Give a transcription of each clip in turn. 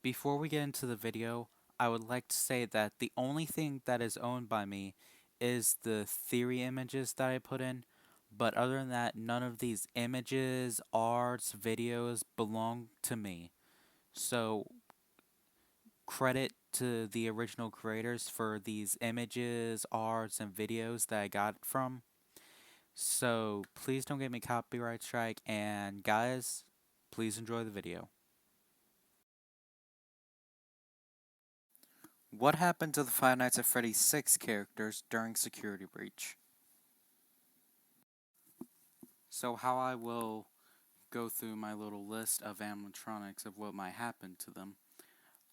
Before we get into the video, I would like to say that the only thing that is owned by me is the theory images that I put in, but other than that, none of these images, arts, videos belong to me. So, credit to the original creators for these images, arts, and videos that I got from. So, please don't get me copyright strike, and guys, please enjoy the video. What happened to the Five Nights at Freddy's 6 characters during Security Breach? So how I will go through my little list of animatronics of what might happen to them.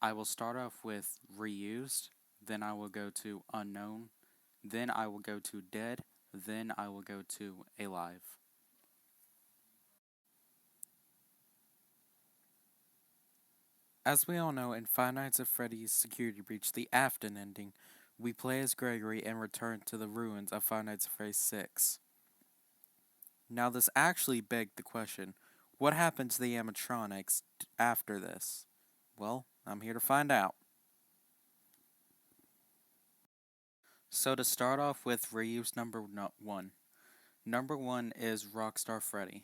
I will start off with reused, then I will go to unknown, then I will go to dead, then I will go to alive. As we all know, in Five Nights at Freddy's Security Breach, the Afton ending, we play as Gregory and return to the ruins of Five Nights at Freddy's 6. Now this actually begged the question, what happened to the animatronics after this? Well, I'm here to find out. So to start off with reuse number one. Number one is Rockstar Freddy.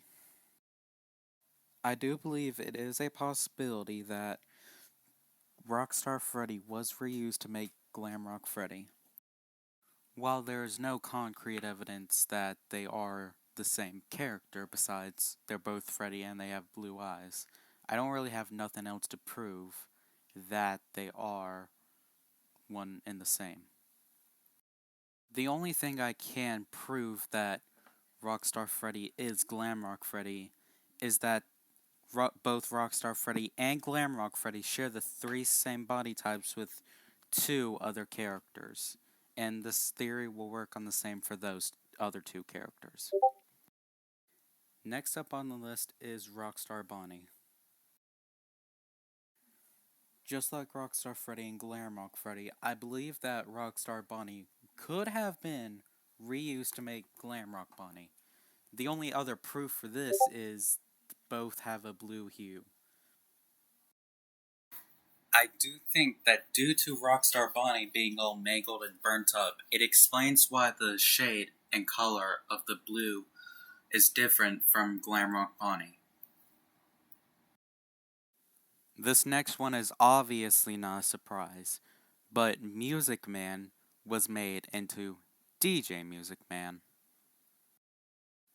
I do believe it is a possibility that Rockstar Freddy was reused to make Glamrock Freddy. While there is no concrete evidence that they are the same character, besides they're both Freddy and they have blue eyes, I don't really have nothing else to prove that they are one and the same. The only thing I can prove that Rockstar Freddy is Glamrock Freddy is that both Rockstar Freddy and Glamrock Freddy share the three same body types with two other characters, and this theory will work on the same for those other two characters. Next up on the list is Rockstar Bonnie. Just like Rockstar Freddy and Glamrock Freddy, I believe that Rockstar Bonnie could have been reused to make Glamrock Bonnie. The only other proof for this is both have a blue hue. I do think that due to Rockstar Bonnie being all mangled and burnt up, it explains why the shade and color of the blue is different from Glamrock Bonnie. This next one is obviously not a surprise, but Music Man was made into DJ Music Man.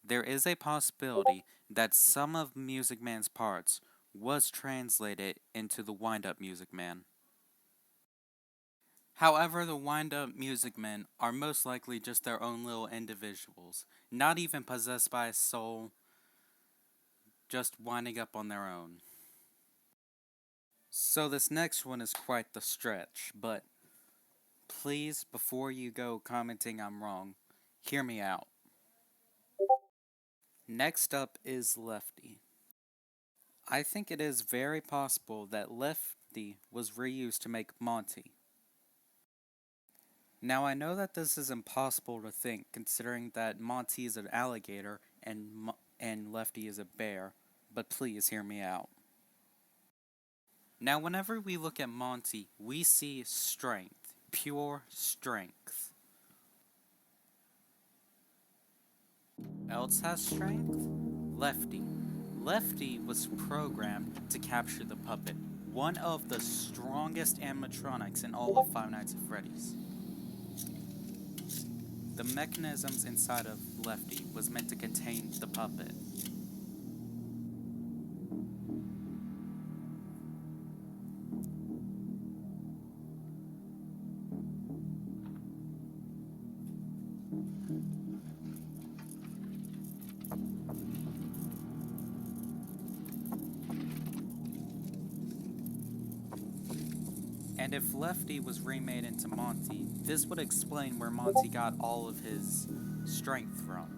There is a possibility that some of Music Man's parts was translated into the Wind-Up Music Man. However, the Wind-Up Music Men are most likely just their own little individuals, not even possessed by a soul, just winding up on their own. So this next one is quite the stretch, but please, before you go commenting I'm wrong, hear me out. Next up is Lefty. I think it is very possible that Lefty was reused to make Monty. Now I know that this is impossible to think considering that Monty is an alligator and Lefty is a bear, but please hear me out. Now whenever we look at Monty, we see strength, pure strength. Else has strength? Lefty. Lefty was programmed to capture the puppet, one of the strongest animatronics in all of Five Nights at Freddy's. The mechanisms inside of Lefty was meant to contain the puppet. And if Lefty was remade into Monty, this would explain where Monty got all of his strength from.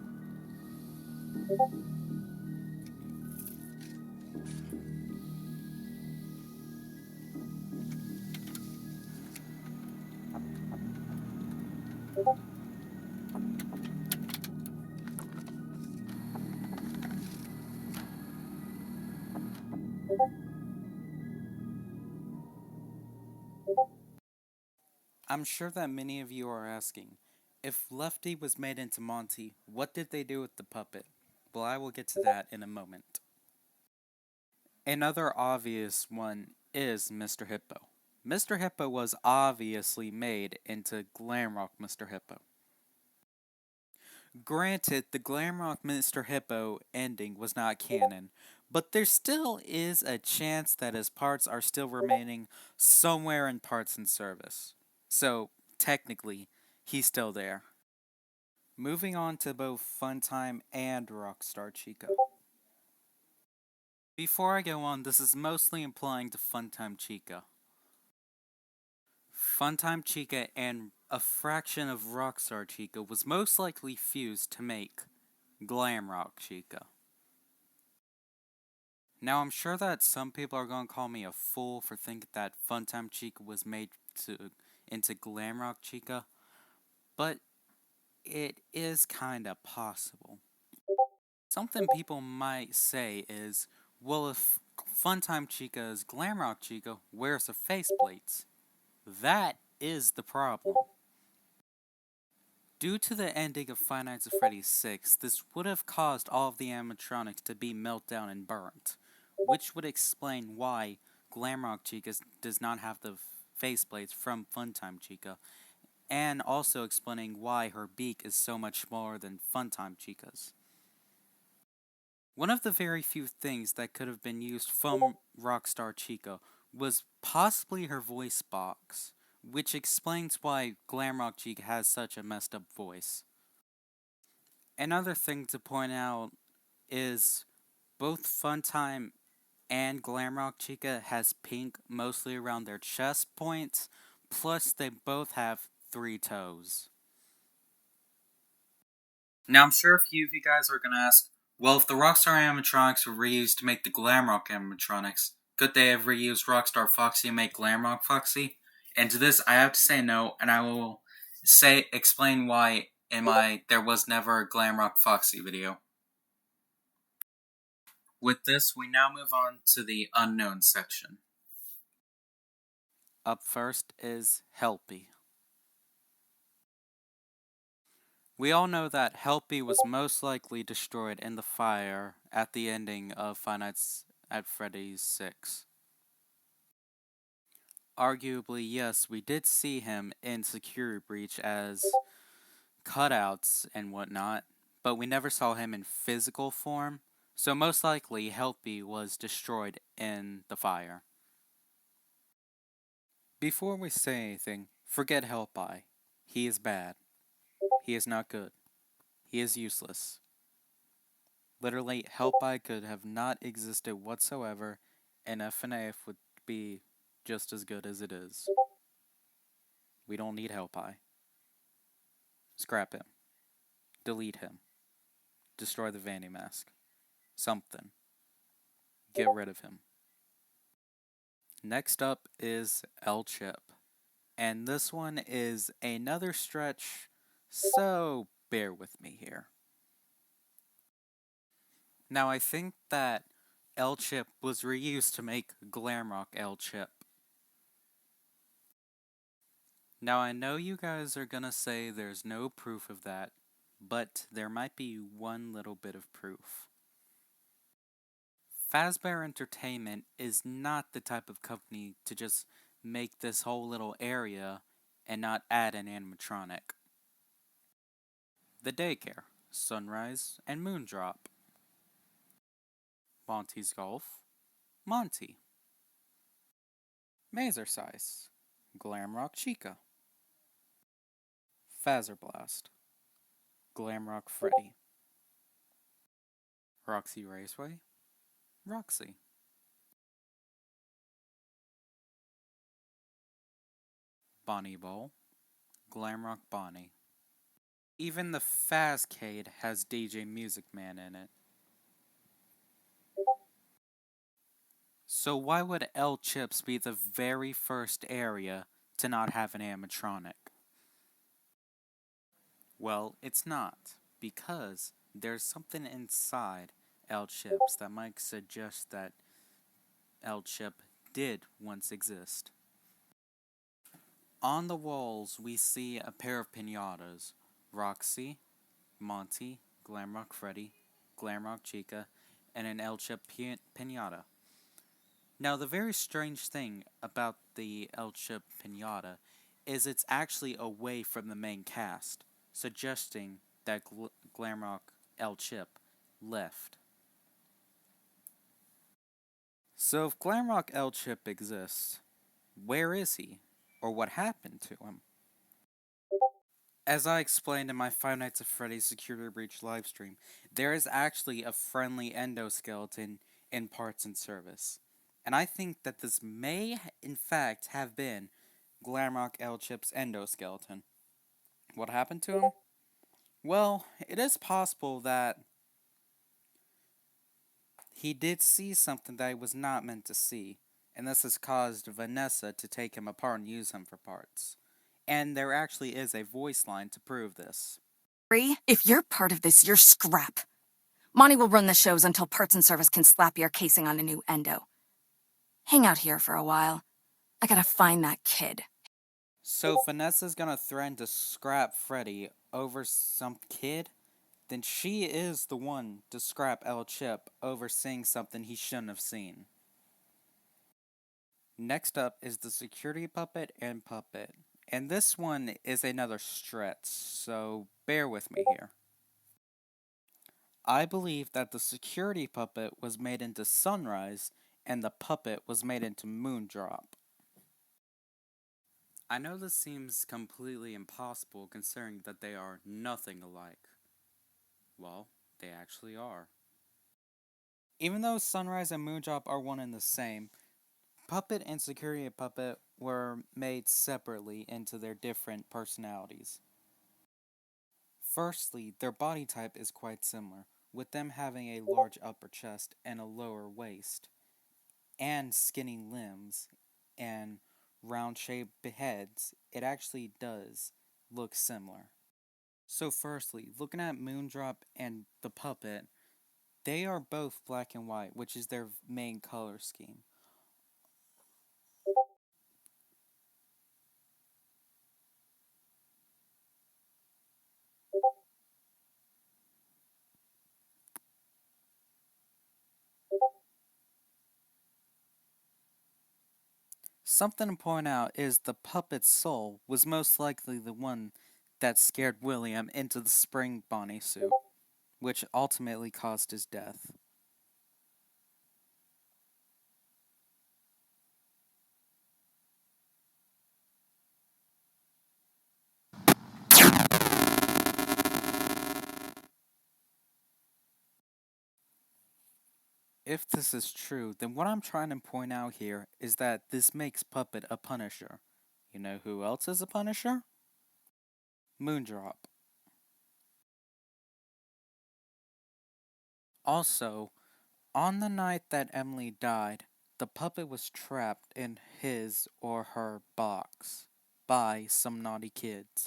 I'm sure that many of you are asking, if Lefty was made into Monty, what did they do with the puppet? Well, I will get to that in a moment. Another obvious one is Mr. Hippo. Mr. Hippo was obviously made into Glamrock Mr. Hippo. Granted, the Glamrock Mr. Hippo ending was not canon, but there still is a chance that his parts are still remaining somewhere in Parts and Service. So, technically, he's still there. Moving on to both Funtime and Rockstar Chica. Before I go on, this is mostly implying to Funtime Chica. Funtime Chica and a fraction of Rockstar Chica was most likely fused to make Glamrock Chica. Now, I'm sure that some people are going to call me a fool for thinking that Funtime Chica was made into Glamrock Chica, but it is kinda possible. Something people might say is, well, if Funtime Chica is Glamrock Chica, where's the faceplates? That is the problem. Due to the ending of Five Nights at Freddy's 6, this would have caused all of the animatronics to be melted down and burnt, which would explain why Glamrock Chica does not have the faceplates from Funtime Chica, and also explaining why her beak is so much smaller than Funtime Chica's. One of the very few things that could have been used from Rockstar Chica was possibly her voice box, which explains why Glamrock Chica has such a messed up voice. Another thing to point out is both Funtime and Glamrock Chica has pink mostly around their chest points, plus they both have 3 toes. Now I'm sure a few of you guys are going to ask, well, if the Rockstar animatronics were reused to make the Glamrock animatronics, could they have reused Rockstar Foxy and make Glamrock Foxy? And to this, I have to say no, and I will explain why in my There Was Never a Glamrock Foxy video. With this, we now move on to the unknown section. Up first is Helpy. We all know that Helpy was most likely destroyed in the fire at the ending of Five Nights at Freddy's 6. Arguably, yes, we did see him in Security Breach as cutouts and whatnot, but we never saw him in physical form, so most likely Helpy was destroyed in the fire. Before we say anything, forget Helpy. He is bad. He is not good. He is useless. Literally, Helpy could have not existed whatsoever, and FNAF would be just as good as it is. We don't need Helpy. Scrap him. Delete him. Destroy the Vandy mask. Something. Get rid of him. Next up is El Chip. And this one is another stretch, so bear with me here. Now I think that El Chip was reused to make Glamrock El Chip. Now I know you guys are gonna say there's no proof of that, but there might be one little bit of proof. Fazbear Entertainment is not the type of company to just make this whole little area and not add an animatronic. The Daycare, Sunrise, and Moondrop. Monty's Golf, Monty. Mazercise, Glamrock Chica. Blast, Glamrock Freddy. Roxy Raceway, Roxy. Bonnie Bowl, Glamrock Bonnie. Even the Fazcade has DJ Music Man in it. So why would El Chips be the very first area to not have an animatronic? Well, it's not, because there's something inside El Chips that might suggest that El Chip did once exist. On the walls, we see a pair of pinatas: Roxy, Monty, Glamrock Freddy, Glamrock Chica, and an El Chip pinata. Now, the very strange thing about the El Chip pinata is it's actually away from the main cast, suggesting that Glamrock El Chip left. So, if Glamrock El Chip exists, where is he? Or what happened to him? As I explained in my Five Nights at Freddy's Security Breach livestream, there is actually a friendly endoskeleton in parts and service. And I think that this may, in fact, have been Glamrock El Chip's endoskeleton. What happened to him? Well, it is possible that he did see something that he was not meant to see, and this has caused Vanessa to take him apart and use him for parts. And there actually is a voice line to prove this. If you're part of this, you're scrap. Monty will run the shows until Parts and Service can slap your casing on a new endo. Hang out here for a while. I gotta find that kid. So if Vanessa's gonna threaten to scrap Freddy over some kid, then she is the one to scrap El Chip over seeing something he shouldn't have seen. Next up is the security puppet and puppet. And this one is another stretch, so bear with me here. I believe that the security puppet was made into Sunrise and the puppet was made into Moondrop. I know this seems completely impossible considering that they are nothing alike. Well, they actually are. Even though Sunrise and Moondrop are one and the same, Puppet and Security Puppet were made separately into their different personalities. Firstly, their body type is quite similar, with them having a large upper chest and a lower waist, and skinny limbs, and round-shaped heads. It actually does look similar. So firstly, looking at Moondrop and the puppet, they are both black and white, which is their main color scheme. Something to point out is the puppet's soul was most likely the one that scared William into the spring Bonnie suit, which ultimately caused his death. If this is true, then what I'm trying to point out here is that this makes Puppet a Punisher. You know who else is a Punisher? Moondrop. Also, on the night that Emily died, the puppet was trapped in his or her box by some naughty kids.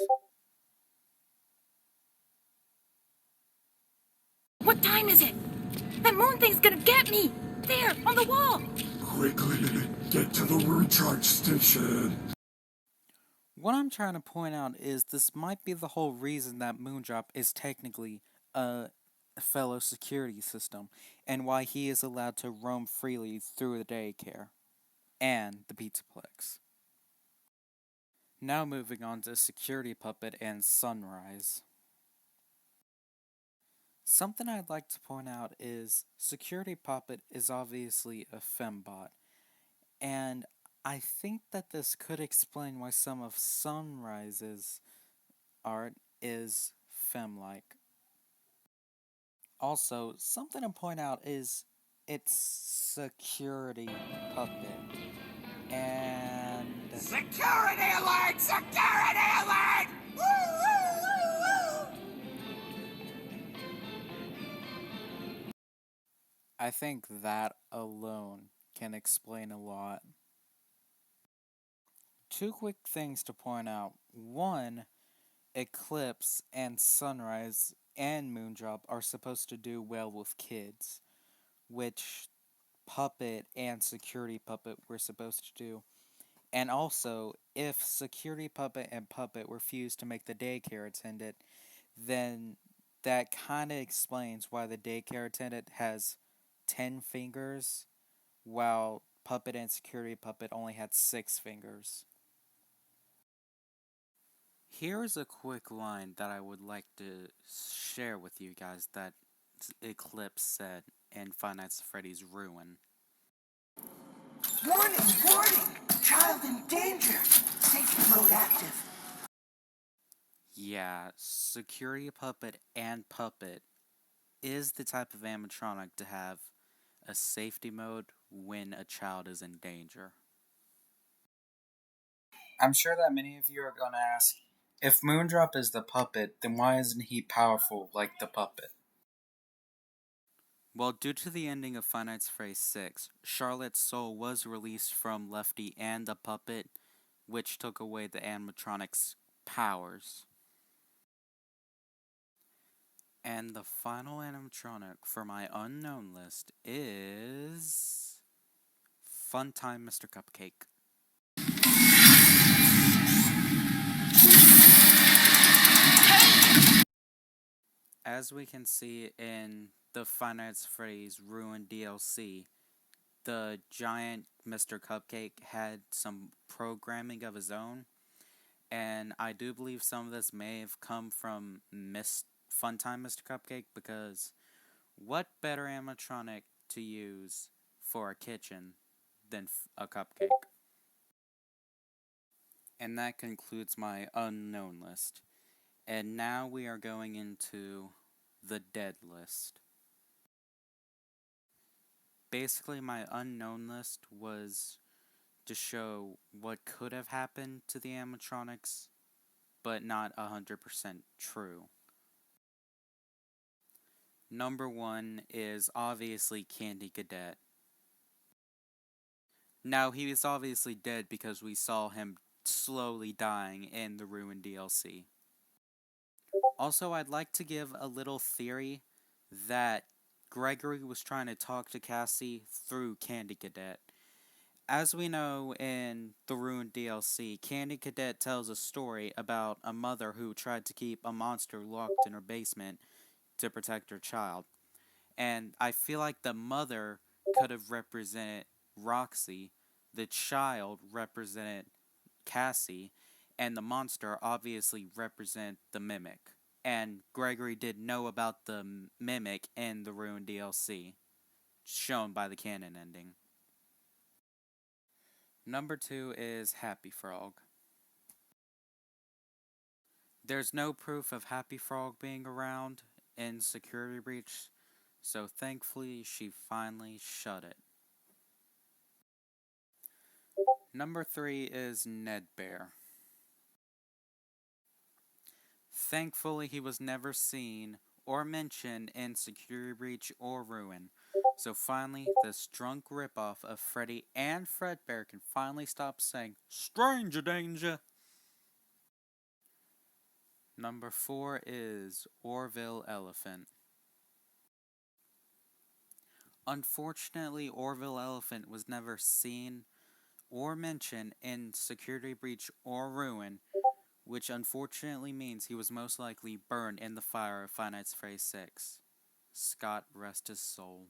What time is it? That moon thing's gonna get me! There, on the wall! Quickly, get to the recharge station. What I'm trying to point out is this might be the whole reason that Moondrop is technically a fellow security system, and why he is allowed to roam freely through the daycare and the Pizzaplex. Now moving on to Security Puppet and Sunrise. Something I'd like to point out is Security Puppet is obviously a fembot, and I think that this could explain why some of Sunrise's art is femme-like. Also, something to point out is it's Security Puppet, and Security alert! Security alert! Woo, woo, woo, woo. I think that alone can explain a lot. Two quick things to point out. One, Eclipse and Sunrise and Moondrop are supposed to do well with kids, which Puppet and Security Puppet were supposed to do. And also, if Security Puppet and Puppet refuse to make the daycare attendant, then that kind of explains why the daycare attendant has 10 fingers, while Puppet and Security Puppet only had 6 fingers. Here's a quick line that I would like to share with you guys that Eclipse said in Five Nights at Freddy's Ruin. Warning, warning! Child in danger! Safety mode active. Yeah, Security Puppet and Puppet is the type of animatronic to have a safety mode when a child is in danger. I'm sure that many of you are going to ask, if Moondrop is the puppet, then why isn't he powerful like the puppet? Well, due to the ending of Five Nights at Freddy's 6, Charlotte's soul was released from Lefty and the puppet, which took away the animatronic's powers. And the final animatronic for my unknown list is Funtime Mr. Cupcake. As we can see in the Five Nights at Freddy's Ruin DLC, the giant Mr. Cupcake had some programming of his own, and I do believe some of this may have come from Funtime Mr. Cupcake, because what better animatronic to use for a kitchen than a cupcake? And that concludes my unknown list. And now we are going into the dead list. Basically, my unknown list was to show what could have happened to the animatronics, but not 100% true. Number 1 is obviously Candy Cadet. Now, he is obviously dead because we saw him slowly dying in the Ruin DLC. Also, I'd like to give a little theory that Gregory was trying to talk to Cassie through Candy Cadet. As we know in the Ruined DLC, Candy Cadet tells a story about a mother who tried to keep a monster locked in her basement to protect her child. And I feel like the mother could have represented Roxy, the child represented Cassie, and the monster obviously represent the Mimic. And Gregory did know about the Mimic in the Ruined DLC, shown by the canon ending. Number 2 is Happy Frog. There's no proof of Happy Frog being around in Security Breach, so thankfully she finally shut it. Number 3 is Ned Bear. Thankfully he was never seen or mentioned in Security Breach or Ruin, so finally this drunk ripoff of Freddy and Fredbear can finally stop saying "Stranger Danger." Number 4 is Orville Elephant. Unfortunately, Orville Elephant was never seen or mentioned in Security Breach or Ruin, which unfortunately means he was most likely burned in the fire of Five Nights at Freddy's 6. Scott rest his soul.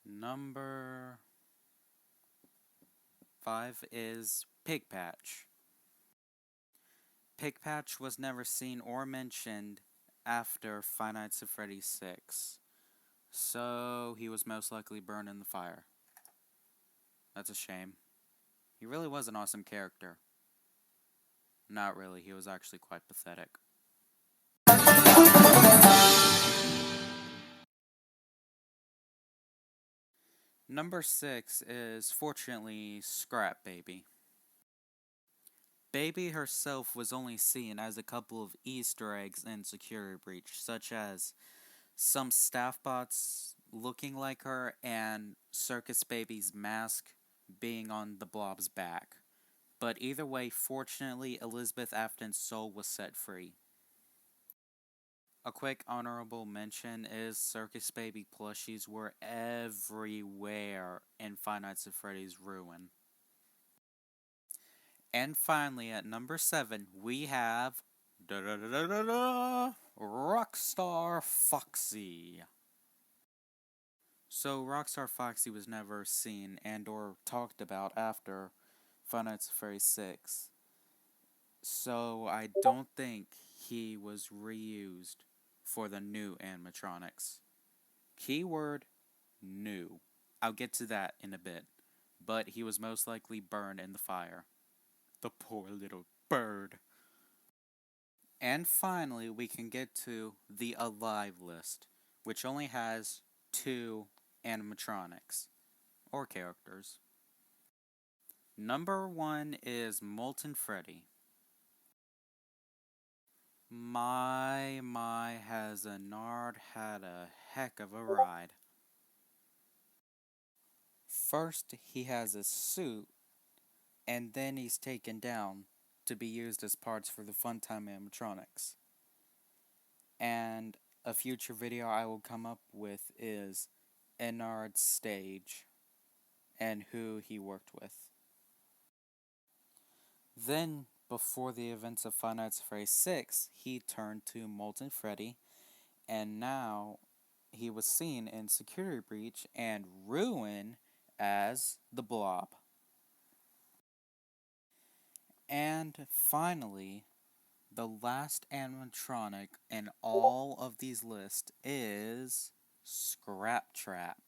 Number 5 is Pig Patch. Pig Patch was never seen or mentioned after Five Nights at Freddy's 6, so he was most likely burned in the fire. That's a shame. He really was an awesome character. Not really, he was actually quite pathetic. Number 6 is, fortunately, Scrap Baby. Baby herself was only seen as a couple of Easter eggs in Security Breach, such as some staff bots looking like her and Circus Baby's mask being on the Blob's back. But either way, fortunately, Elizabeth Afton's soul was set free. A quick honorable mention is Circus Baby plushies were everywhere in Five Nights at Freddy's Ruin. And finally, at number 7, we have Rockstar Foxy. So Rockstar Foxy was never seen and or talked about after Five Nights at Freddy's 6. So I don't think he was reused for the new animatronics. Keyword new. I'll get to that in a bit. But he was most likely burned in the fire. The poor little bird. And finally, we can get to the alive list, which only has 2 animatronics, or characters. Number 1 is Molten Freddy. My, has a Nard had a heck of a ride. First, he has a suit, and then he's taken down to be used as parts for the Funtime animatronics. And a future video I will come up with is Ennard's stage and who he worked with. Then, before the events of Five Nights at Freddy's 6, he turned to Molten Freddy, and now he was seen in Security Breach and Ruin as the Blob. And finally, the last animatronic in all of these lists is Scrap Trap.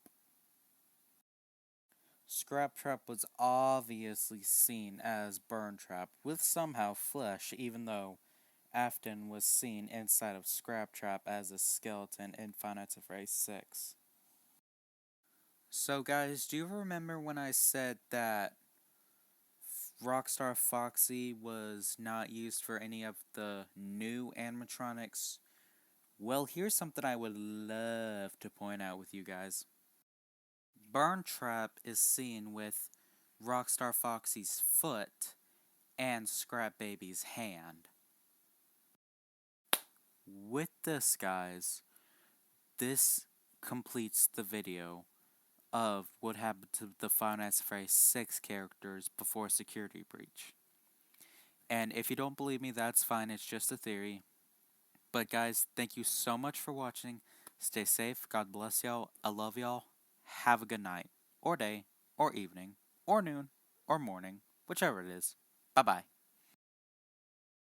Scrap Trap was obviously seen as Burn Trap with somehow flesh, even though Afton was seen inside of Scrap Trap as a skeleton in Five Nights at Freddy's 6. So guys, do you remember when I said that Rockstar Foxy was not used for any of the new animatronics? Well, here's something I would love to point out with you guys. Burn Trap is seen with Rockstar Foxy's foot and Scrap Baby's hand. With this, guys, this completes the video of what happened to the Five Nights at Freddy's 6 characters before Security Breach. And if you don't believe me, that's fine, it's just a theory. But guys, thank you so much for watching. Stay safe, God bless y'all, I love y'all, have a good night, or day, or evening, or noon, or morning, whichever it is. Bye-bye.